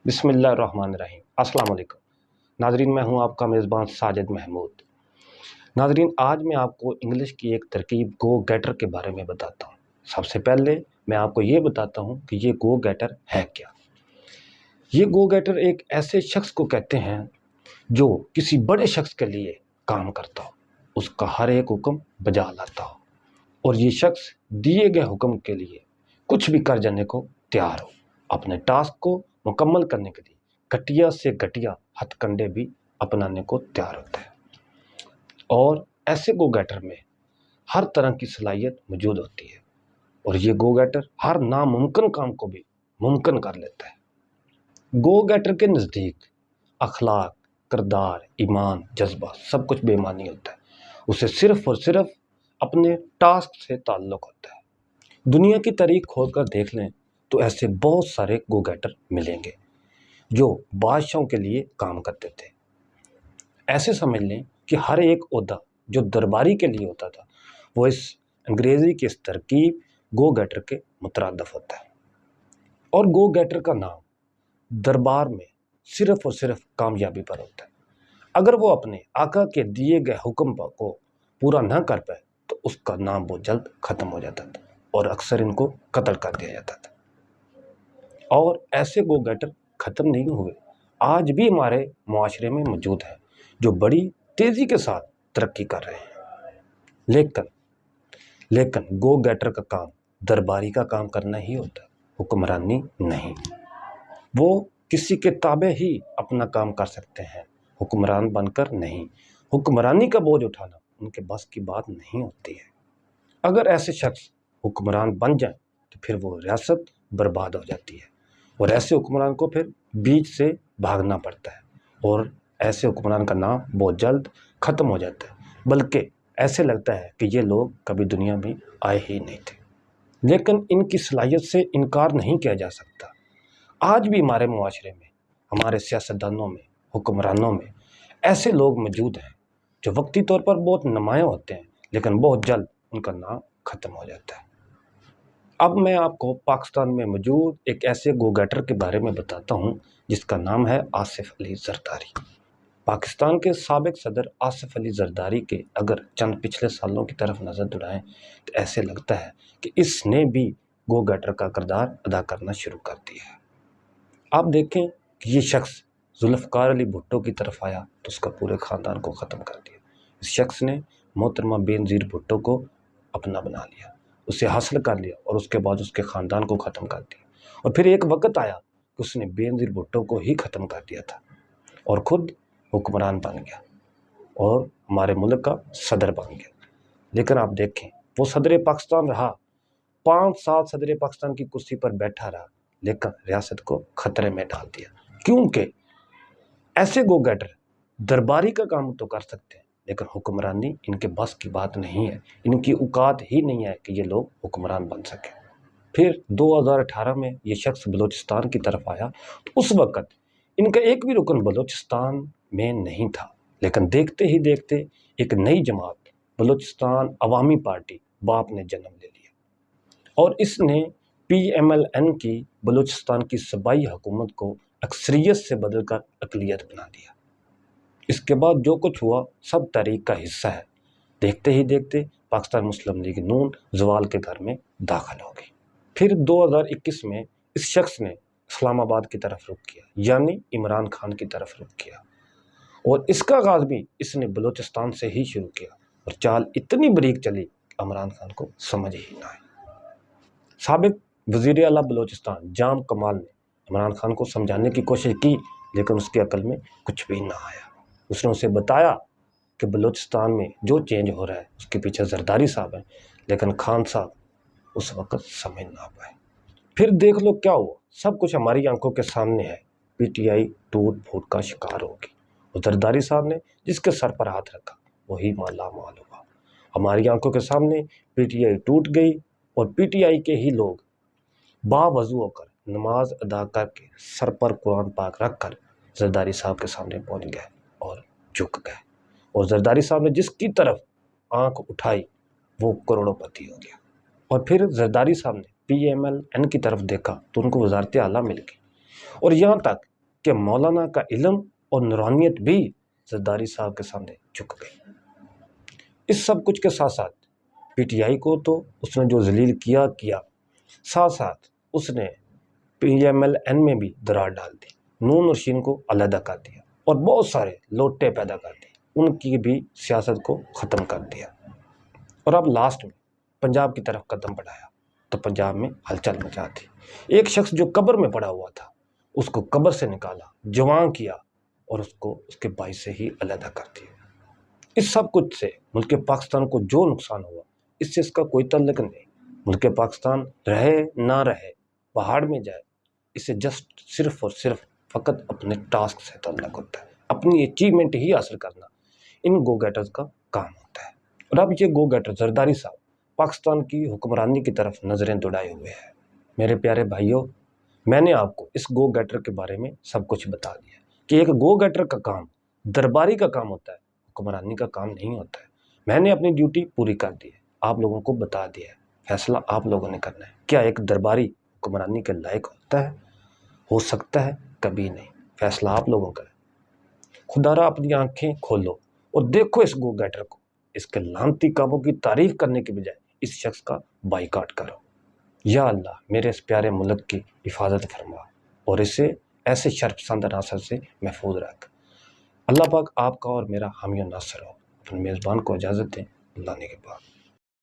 بسم اللہ الرحمن الرحیم۔ السلام علیکم ناظرین، میں ہوں آپ کا میزبان ساجد محمود۔ ناظرین، آج میں آپ کو انگلش کی ایک ترکیب گو گیٹر کے بارے میں بتاتا ہوں۔ سب سے پہلے میں آپ کو یہ بتاتا ہوں کہ یہ گو گیٹر ہے کیا۔ یہ گو گیٹر ایک ایسے شخص کو کہتے ہیں جو کسی بڑے شخص کے لیے کام کرتا ہو، اس کا ہر ایک حکم بجا لاتا ہو، اور یہ شخص دیے گئے حکم کے لیے کچھ بھی کر جانے کو تیار ہو۔ اپنے ٹاسک کو مکمل کرنے کے لیے گھٹیا سے گھٹیا ہتھ کنڈے بھی اپنانے کو تیار ہوتا ہے، اور ایسے گو گیٹر میں ہر طرح کی صلاحیت موجود ہوتی ہے، اور یہ گو گیٹر ہر ناممکن کام کو بھی ممکن کر لیتا ہے۔ گو گیٹر کے نزدیک اخلاق، کردار، ایمان، جذبہ سب کچھ بے معنی ہوتا ہے۔ اسے صرف اور صرف اپنے ٹاسک سے تعلق ہوتا ہے۔ دنیا کی تاریخ کھول کر دیکھ لیں تو ایسے بہت سارے گو گیٹر ملیں گے جو بادشاہوں کے لیے کام کرتے تھے۔ ایسے سمجھ لیں کہ ہر ایک عہدہ جو درباری کے لیے ہوتا تھا وہ اس انگریزی کی اس ترکیب گو گیٹر کے مترادف ہوتا ہے، اور گو گیٹر کا نام دربار میں صرف اور صرف کامیابی پر ہوتا ہے۔ اگر وہ اپنے آقا کے دیے گئے حکم کو پورا نہ کر پائے تو اس کا نام بہت جلد ختم ہو جاتا تھا، اور اکثر ان کو قتل کر دیا جاتا تھا۔ اور ایسے گو گیٹر ختم نہیں ہوئے، آج بھی ہمارے معاشرے میں موجود ہیں جو بڑی تیزی کے ساتھ ترقی کر رہے ہیں۔ لیکن گو گیٹر کا کام درباری کا کام کرنا ہی ہوتا ہے، حکمرانی نہیں۔ وہ کسی کے تابع ہی اپنا کام کر سکتے ہیں، حکمران بن کر نہیں۔ حکمرانی کا بوجھ اٹھانا ان کے بس کی بات نہیں ہوتی ہے۔ اگر ایسے شخص حکمران بن جائیں تو پھر وہ ریاست برباد ہو جاتی ہے، اور ایسے حکمران کو پھر بیچ سے بھاگنا پڑتا ہے، اور ایسے حکمران کا نام بہت جلد ختم ہو جاتا ہے، بلکہ ایسے لگتا ہے کہ یہ لوگ کبھی دنیا میں آئے ہی نہیں تھے۔ لیکن ان کی صلاحیت سے انکار نہیں کیا جا سکتا۔ آج بھی ہمارے معاشرے میں، ہمارے سیاستدانوں میں، حکمرانوں میں ایسے لوگ موجود ہیں جو وقتی طور پر بہت نمایاں ہوتے ہیں، لیکن بہت جلد ان کا نام ختم ہو جاتا ہے۔ اب میں آپ کو پاکستان میں موجود ایک ایسے گو گیٹر کے بارے میں بتاتا ہوں جس کا نام ہے آصف علی زرداری۔ پاکستان کے سابق صدر آصف علی زرداری کے اگر چند پچھلے سالوں کی طرف نظر دوڑائیں تو ایسے لگتا ہے کہ اس نے بھی گو گیٹر کا کردار ادا کرنا شروع کر دیا ہے۔ آپ دیکھیں کہ یہ شخص ذوالفقار علی بھٹو کی طرف آیا تو اس کا پورے خاندان کو ختم کر دیا۔ اس شخص نے محترمہ بینظیر بھٹو کو اپنا بنا لیا، اسے حاصل کر لیا، اور اس کے بعد اس کے خاندان کو ختم کر دیا۔ اور پھر ایک وقت آیا کہ اس نے بینظیر بھٹو کو ہی ختم کر دیا تھا، اور خود حکمران بن گیا اور ہمارے ملک کا صدر بن گیا۔ لیکن آپ دیکھیں وہ صدر پاکستان رہا، 5 سال صدر پاکستان کی کرسی پر بیٹھا رہا، لیکن ریاست کو خطرے میں ڈال دیا، کیونکہ ایسے گو گیٹر درباری کا کام تو کر سکتے ہیں لیکن حکمرانی ان کے بس کی بات نہیں ہے، ان کی اوقات ہی نہیں ہے کہ یہ لوگ حکمران بن سکیں۔ پھر 2018 میں یہ شخص بلوچستان کی طرف آیا تو اس وقت ان کا ایک بھی رکن بلوچستان میں نہیں تھا، لیکن دیکھتے ہی دیکھتے ایک نئی جماعت بلوچستان عوامی پارٹی باپ نے جنم لے لیا، اور اس نے PMLN کی بلوچستان کی صوبائی حکومت کو اکثریت سے بدل کر اقلیت بنا دیا۔ اس کے بعد جو کچھ ہوا سب تاریخ کا حصہ ہے۔ دیکھتے ہی دیکھتے پاکستان مسلم لیگ نون زوال کے گھر میں داخل ہو گئی۔ پھر 2021 میں اس شخص نے اسلام آباد کی طرف رخ کیا، یعنی عمران خان کی طرف رخ کیا، اور اس کا آغاز بھی اس نے بلوچستان سے ہی شروع کیا، اور چال اتنی بریک چلی کہ عمران خان کو سمجھ ہی نہ آئی۔ سابق وزیر اعلیٰ بلوچستان جام کمال نے عمران خان کو سمجھانے کی کوشش کی، لیکن اس کی عقل میں کچھ بھی نہ آیا۔ اس نے اسے بتایا کہ بلوچستان میں جو چینج ہو رہا ہے اس کے پیچھے زرداری صاحب ہیں، لیکن خان صاحب اس وقت سمجھ نہ پائے۔ پھر دیکھ لو کیا ہوا، سب کچھ ہماری آنکھوں کے سامنے ہے۔ PTI ٹوٹ پھوٹ کا شکار ہوگی، اور زرداری صاحب نے جس کے سر پر ہاتھ رکھا وہی مالا مال ہوا۔ ہماری آنکھوں کے سامنے PTI ٹوٹ گئی، اور PTI کے ہی لوگ باوضو ہو کر نماز ادا کر کے سر پر قرآن پاک رکھ کر زرداری صاحب کے سامنے پہنچ گئے اور جھک گئے، اور زرداری صاحب نے جس کی طرف آنکھ اٹھائی وہ کروڑوں پتی ہو گیا۔ اور پھر زرداری صاحب نے PMLN کی طرف دیکھا تو ان کو وزارت اعلیٰ مل گئی، اور یہاں تک کہ مولانا کا علم اور نورانیت بھی زرداری صاحب کے سامنے جھک گئی۔ اس سب کچھ کے ساتھ ساتھ پی ٹی آئی کو تو اس نے جو ذلیل کیا ساتھ ساتھ اس نے پی ایم ایل این میں بھی درار ڈال دی، نون اور شین کو علیحدہ کر دیا اور بہت سارے لوٹے پیدا کر دیے، ان کی بھی سیاست کو ختم کر دیا۔ اور اب لاسٹ میں پنجاب کی طرف قدم بڑھایا تو پنجاب میں ہلچل مچا دی۔ ایک شخص جو قبر میں پڑا ہوا تھا اس کو قبر سے نکالا، جوان کیا اور اس کو اس کے بھائی سے ہی علیحدہ کر دیا۔ اس سب کچھ سے ملک پاکستان کو جو نقصان ہوا اس سے اس کا کوئی تعلق نہیں۔ ملک پاکستان رہے نہ رہے، پہاڑ میں جائے، اسے جسٹ صرف اور صرف فقط اپنے ٹاسک سے تعلق ہوتا ہے، اپنی اچیومنٹ ہی حاصل کرنا ان گو گیٹرز کا کام ہوتا ہے۔ اور اب یہ گو گیٹر زرداری صاحب پاکستان کی حکمرانی کی طرف نظریں دوڑائے ہوئے ہیں۔ میرے پیارے بھائیوں، میں نے آپ کو اس گو گیٹر کے بارے میں سب کچھ بتا دیا کہ ایک گو گیٹر کا کام درباری کا کام ہوتا ہے، حکمرانی کا کام نہیں ہوتا ہے۔ میں نے اپنی ڈیوٹی پوری کر دی ہے، آپ لوگوں کو بتا دیا ہے، فیصلہ آپ لوگوں نے کرنا ہے۔ کیا ایک درباری حکمرانی کے لائق ہوتا ہے؟ ہو سکتا ہے؟ کبھی نہیں، فیصلہ آپ لوگوں کا ہے۔ خدا را اپنی آنکھیں کھولو اور دیکھو اس گو گیٹر کو، اس کے لعنتی کاموں کی تعریف کرنے کے بجائے اس شخص کا بائیکاٹ کرو۔ یا اللہ میرے اس پیارے ملک کی حفاظت فرما اور اسے ایسے شرپسند عناصر سے محفوظ رکھ۔ اللہ پاک آپ کا اور میرا حامی و ناصر ہو۔ اپنے میزبان کو اجازت دیں، اللہ نے کے بعد۔